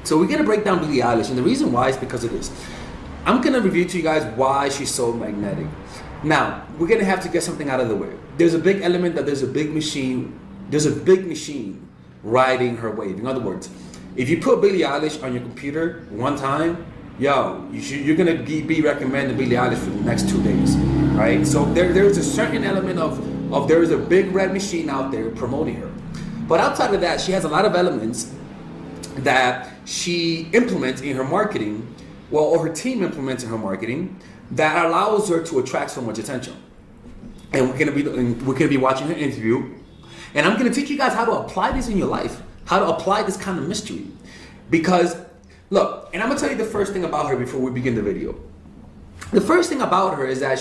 So we're gonna break down Billie Eilish, and the reason why is because of this. I'm gonna review to you guys why she's so magnetic. Now, we're gonna have to get something out of the way. There's a big element that there's a big machine riding her wave. In other words, if you put Billie Eilish on your computer one time, you're gonna be recommending Billie Eilish for the next 2 days, right? So there's a certain element of there is a big red machine out there promoting her. But outside of that, she has a lot of elements that she implements in her marketing, or her team implements in her marketing, that allows her to attract so much attention. And we're gonna be watching her interview, and I'm gonna teach you guys how to apply this in your life, how to apply this kind of mystery. Because look, and I'm gonna tell you the first thing about her before we begin the video. The first thing about her is that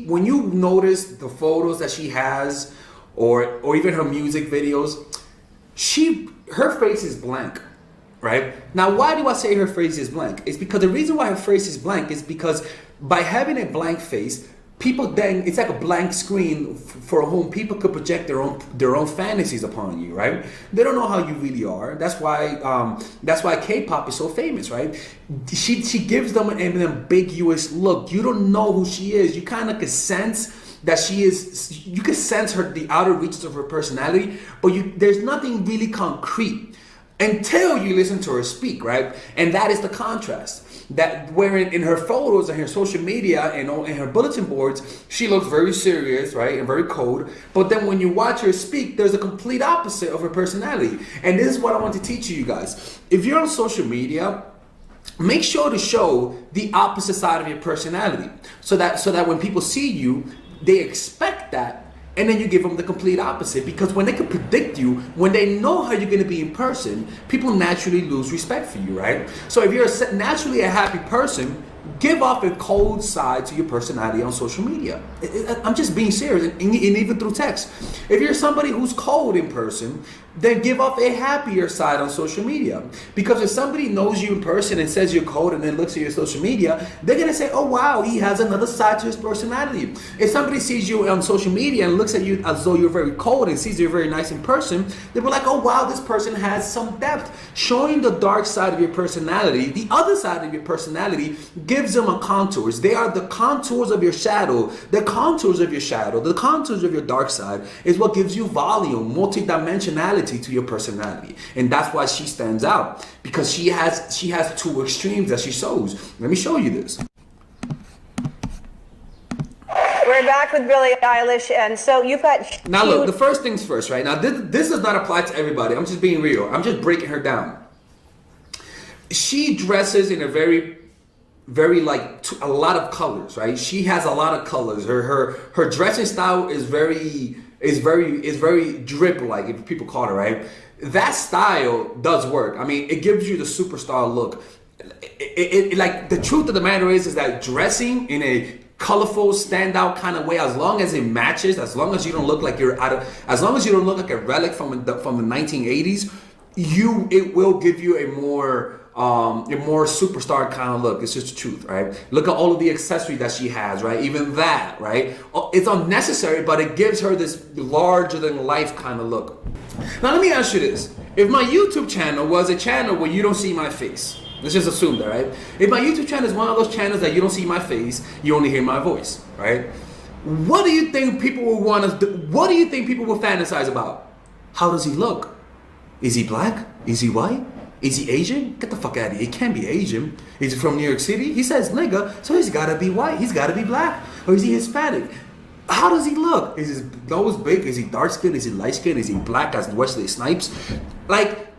when you notice the photos that she has, or even her music videos, her face is blank. Right? Now, why do I say her face is blank? It's because the reason why her face is blank is because by having a blank face, it's like a blank screen for whom people could project their own fantasies upon you, right? They don't know how you really are. That's why K-pop is so famous, right? She gives them an ambiguous look. You don't know who she is. You kind of can sense that she is. You can sense the outer reaches of her personality, but there's nothing really concrete until you listen to her speak, right? And that is the contrast. That wherein in her photos and her social media and in her bulletin boards, she looks very serious, right? And very cold. But then when you watch her speak, there's a complete opposite of her personality. And this is what I want to teach you guys. If you're on social media, make sure to show the opposite side of your personality. So that when people see you, they expect that. And then you give them the complete opposite, because when they can predict you, when they know how you're going to be in person, people naturally lose respect for you, right? So if you're naturally a happy person, give off a cold side to your personality on social media. I'm just being serious, and even through text. If you're somebody who's cold in person, then give off a happier side on social media. Because if somebody knows you in person and says you're cold and then looks at your social media, they're going to say, oh wow, he has another side to his personality. If somebody sees you on social media and looks at you as though you're very cold and sees you're very nice in person, they'll be like, oh wow, this person has some depth. Showing the dark side of your personality, the other side of your personality, gives them a contours. They are the contours of your shadow. The contours of your shadow, the contours of your dark side is what gives you volume, multidimensionality to your personality. And that's why she stands out, because she has two extremes that she shows. Let me show you this. We're back with Billie Eilish, and so you've got... Now look, the first things first, right? Now this does not apply to everybody. I'm just being real. I'm just breaking her down. She dresses in a very a lot of colors, right? She has a lot of colors. Her dressing style is very drip-like, if people call it, right? That style does work. I mean, it gives you the superstar look. Like, the truth of the matter is that dressing in a colorful, standout kind of way, as long as it matches, as long as you don't look like as long as you don't look like a relic from the 1980s, it will give you a more superstar kind of look. It's just the truth, right? Look at all of the accessory that she has, right? Even that, right? It's unnecessary, but it gives her this larger than life kind of look. Now let me ask you this. If my YouTube channel was a channel where you don't see my face, let's just assume that, right? If my YouTube channel is one of those channels that you don't see my face, you only hear my voice, right? What do you think people will what do you think people will fantasize about? How does he look? Is he black? Is he white? Is he Asian? Get the fuck out of here. He can't be Asian. Is he from New York City? He says nigga, so he's gotta be white. He's gotta be black. Or is he Hispanic? How does he look? Is his nose big? Is he dark skinned? Is he light skinned? Is he black as Wesley Snipes? Like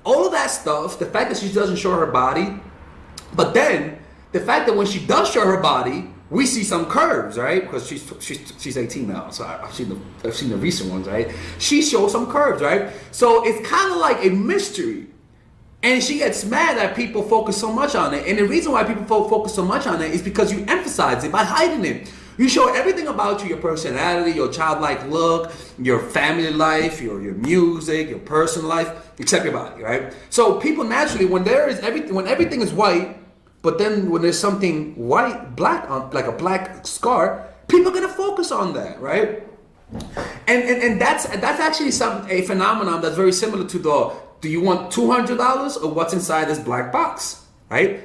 all of that stuff, the fact that she doesn't show her body, but then the fact that when she does show her body, we see some curves, right? Because she's 18 now, so I've seen the recent ones, right? She shows some curves, right? So it's kind of like a mystery. And she gets mad that people focus so much on it. And the reason why people focus so much on it is because you emphasize it by hiding it. You show everything about you, your personality, your childlike look, your family life, your music, your personal life, except your body, right? So people naturally, when everything is white, but then when there's something black on, like a black scar, people are gonna focus on that, right? And that's actually a phenomenon that's very similar to do you want $200 or what's inside this black box, right?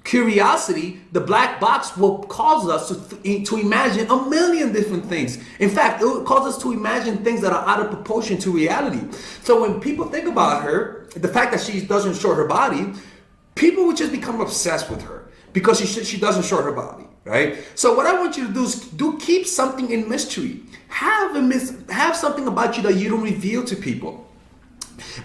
Curiosity, the black box will cause us to imagine a million different things. In fact, it will cause us to imagine things that are out of proportion to reality. So when people think about her, the fact that she doesn't show her body, people would just become obsessed with her because she doesn't show her body, right? So what I want you to do is keep something in mystery. Have something about you that you don't reveal to people,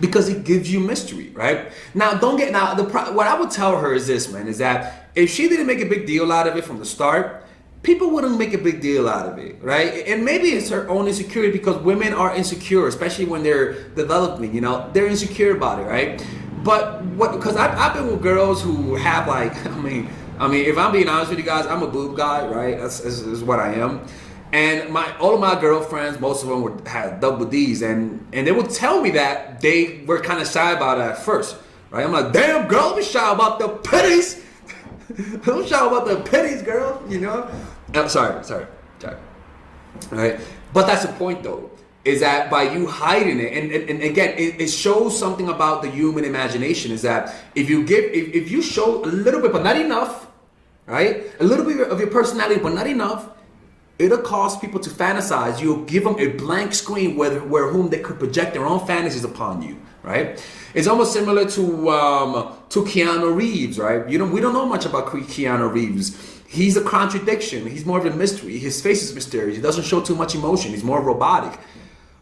because it gives you mystery, right? Now, what I would tell her is this, man, is that if she didn't make a big deal out of it from the start, people wouldn't make a big deal out of it, right? And maybe it's her own insecurity, because women are insecure, especially when they're developing, you know, they're insecure about it, right? But because I've been with girls who have like, I mean, if I'm being honest with you guys, I'm a boob guy, right? That's what I am. And all of my girlfriends, most of them had double D's, and they would tell me that they were kind of shy about it at first, right? I'm like, damn, girl, don't be shy about the pitties. Don't shy about the pitties, girl, you know? Sorry. All right? But that's the point, though, is that by you hiding it, and again, it shows something about the human imagination, is that if you show a little bit, but not enough, right? A little bit of your personality, but not enough, it'll cause people to fantasize. You'll give them a blank screen where whom they could project their own fantasies upon you, right? It's almost similar to Keanu Reeves, right? We don't know much about Keanu Reeves. He's a contradiction. He's more of a mystery. His face is mysterious. He doesn't show too much emotion. He's more robotic.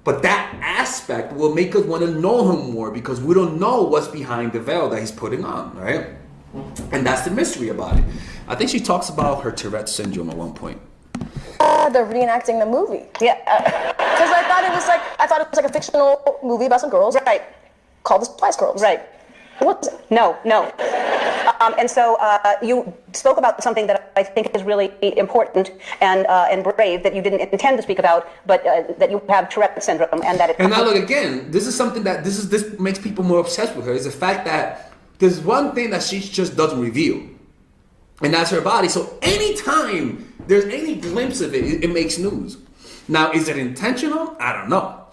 But that aspect will make us want to know him more, because we don't know what's behind the veil that he's putting on, right? And that's the mystery about it. I think she talks about her Tourette syndrome at one point. They're reenacting the movie. Yeah. Because I thought it was like a fictional movie about some girls. Right. Called the Spice Girls. Right. What was it? No. And so you spoke about something that I think is really important and brave, that you didn't intend to speak about, but that you have Tourette syndrome, and that it. And now look again. This is something that this makes people more obsessed with her. Is the fact that there's one thing that she just doesn't reveal, and that's her body. So anytime there's any glimpse of it, it makes news. Now, is it intentional? I don't know.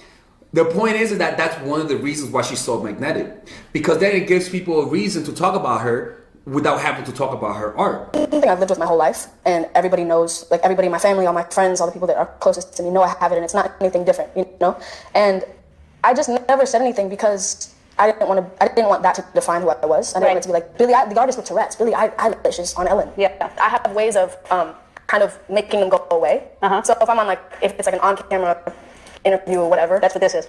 The point is that that's one of the reasons why she's so magnetic, because then it gives people a reason to talk about her without having to talk about her art. I think I've lived with my whole life, and everybody knows, like everybody in my family, all my friends, all the people that are closest to me know I have it, and it's not anything different, you know? And I just never said anything because I didn't want that to define who I was. I didn't want it to be like, Billie, the artist with Tourette's, Billie Eilish is on Ellen. Yeah. I have ways of kind of making them go away. Uh-huh. So if I'm on if it's like an on-camera interview or whatever. That's what this is.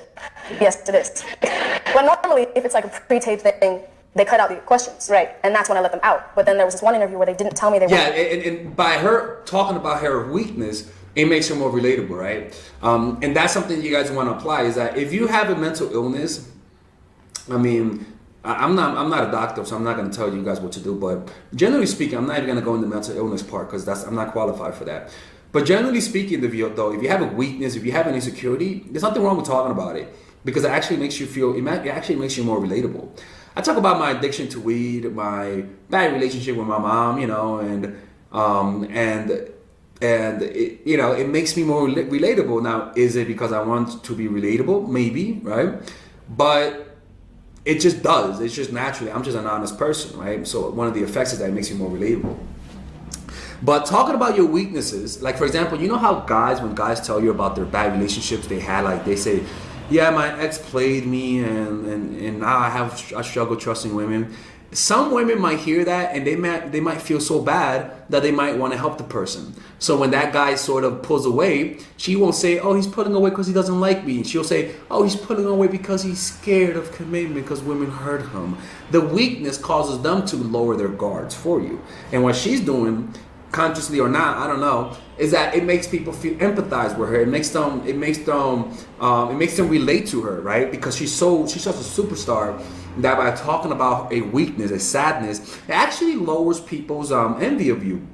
Yes, it is. But normally, if it's like a pre-taped thing, they cut out the questions. Right. And that's when I let them out. But then there was this one interview where they didn't tell me they were. Yeah, and by her talking about her weakness, it makes her more relatable, right? And that's something you guys want to apply, is that if you have a mental illness, I mean, I'm not a doctor, so I'm not going to tell you guys what to do. But generally speaking, I'm not even going to go into the mental illness part, because I'm not qualified for that. But generally speaking, though, if you have a weakness, if you have an insecurity, there's nothing wrong with talking about it, because it actually makes you it actually makes you more relatable. I talk about my addiction to weed, my bad relationship with my mom, you know, and it, you know, it makes me more relatable. Now, is it because I want to be relatable? Maybe, right? But it just does. It's just naturally. I'm just an honest person, right? So one of the effects is that it makes you more relatable. But talking about your weaknesses, like for example, you know how when guys tell you about their bad relationships they had, like they say, yeah, my ex played me and now I struggle trusting women. Some women might hear that and they might feel so bad that they might want to help the person. So when that guy sort of pulls away, she won't say, oh, he's pulling away because he doesn't like me. She'll say, oh, he's pulling away because he's scared of commitment because women hurt him. The weakness causes them to lower their guards for you. And what she's doing, consciously or not, I don't know, is that it makes people empathize with her. It makes them relate to her, right? Because she's such a superstar that by talking about a weakness, a sadness, it actually lowers people's envy of you.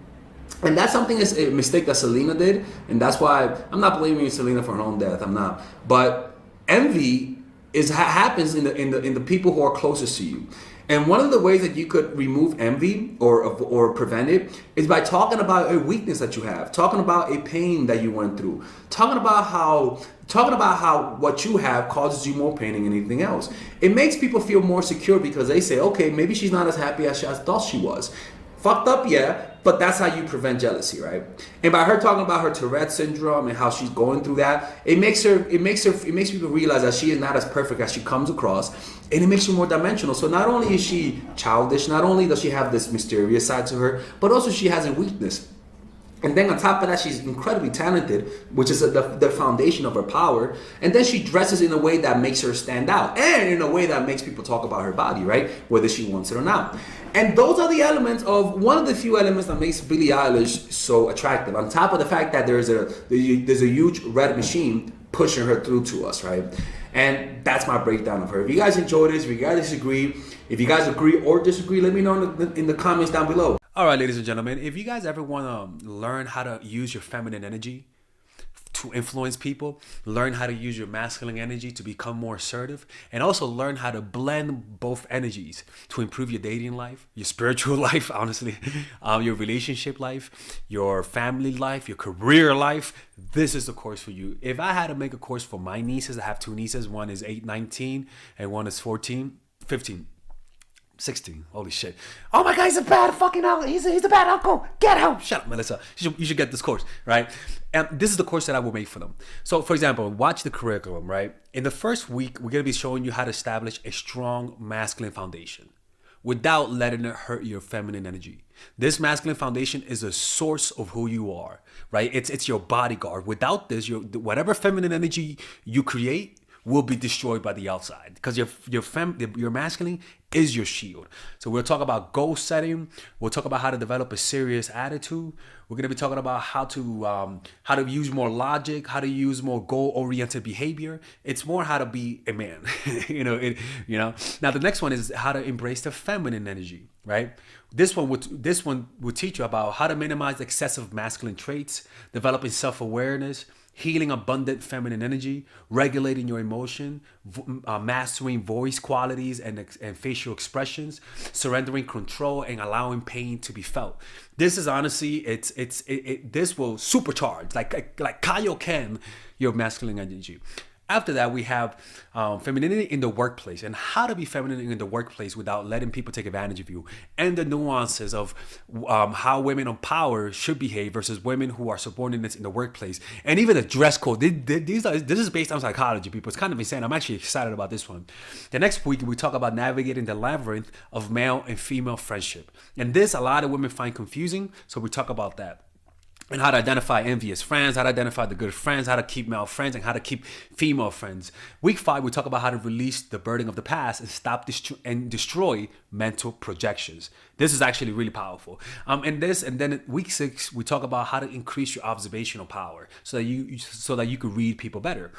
And that's something, is a mistake that Selena did, and that's why I'm not blaming Selena for her own death. I'm not. But envy happens in the people who are closest to you. And one of the ways that you could remove envy or prevent it is by talking about a weakness that you have, talking about a pain that you went through, talking about how what you have causes you more pain than anything else. It makes people feel more secure because they say, okay, maybe she's not as happy as I thought she was. Fucked up, yeah, but that's how you prevent jealousy, right? And by her talking about her Tourette syndrome and how she's going through that, it makes people realize that she is not as perfect as she comes across, and it makes her more dimensional. So not only is she childish, not only does she have this mysterious side to her, but also she has a weakness. And then on top of that, she's incredibly talented, which is the foundation of her power. And then she dresses in a way that makes her stand out, and in a way that makes people talk about her body, right? Whether she wants it or not. And those are the elements of one of the few elements that makes Billie Eilish so attractive. On top of the fact that there's a huge red machine pushing her through to us, right? And that's my breakdown of her. If you guys enjoyed this, if you guys disagree, if you guys agree or disagree, let me know in the comments down below. All right, ladies and gentlemen, if you guys ever want to learn how to use your feminine energy to influence people, learn how to use your masculine energy to become more assertive, and also learn how to blend both energies to improve your dating life, your spiritual life, honestly, your relationship life, your family life, your career life, this is the course for you. If I had to make a course for my nieces, I have two nieces, one is 19 and one is 15. 16. Holy shit. Oh my God, he's a bad fucking uncle. He's a bad uncle. Get him. Shut up, Melissa. You should get this course, right? And this is the course that I will make for them. So, for example, watch the curriculum, right? In the first week, we're going to be showing you how to establish a strong masculine foundation without letting it hurt your feminine energy. This masculine foundation is a source of who you are, right? It's your bodyguard. Without this, whatever feminine energy you create will be destroyed by the outside, because your masculine is your shield. So we'll talk about goal setting. We'll talk about how to develop a serious attitude. We're going to be talking about how to use more logic, how to use more goal-oriented behavior. It's more how to be a man. Now the next one is how to embrace the feminine energy, right? This one would teach you about how to minimize excessive masculine traits, developing self-awareness, healing abundant feminine energy, regulating your emotion, mastering voice qualities and facial expressions, surrendering control, and allowing pain to be felt. This is honestly, this will supercharge, like Kaioken, your masculine energy. After that, we have femininity in the workplace and how to be feminine in the workplace without letting people take advantage of you, and the nuances of how women of power should behave versus women who are subordinates in the workplace, and even the dress code. This is based on psychology, people. It's kind of insane. I'm actually excited about this one. The next week, we talk about navigating the labyrinth of male and female friendship. And this, a lot of women find confusing, so we talk about that. And how to identify envious friends, how to identify the good friends, how to keep male friends, and how to keep female friends. Week 5, we talk about how to release the burden of the past and stop and destroy mental projections. This is actually really powerful. And then week 6, we talk about how to increase your observational power so that you can read people better.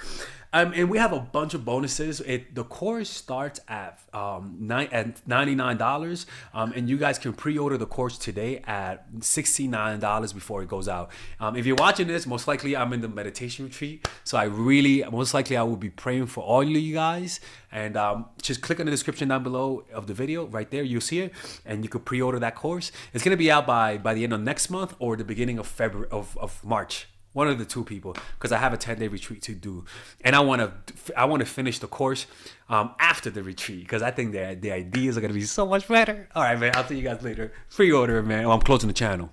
And we have a bunch of bonuses. The course starts at $99, and you guys can pre-order the course today at $69 before it goes out. If you're watching this, most likely I'm in the meditation retreat, so most likely I will be praying for all of you guys. And just click on the description down below of the video, right there, you'll see it, and you can pre-order that course. It's gonna be out by the end of next month or the beginning of February of March. One of the two, people, because I have a 10-day retreat to do, and I want to finish the course after the retreat, because I think the ideas are gonna be so much better. All right, man. I'll see you guys later. Pre-order, man. I'm closing the channel.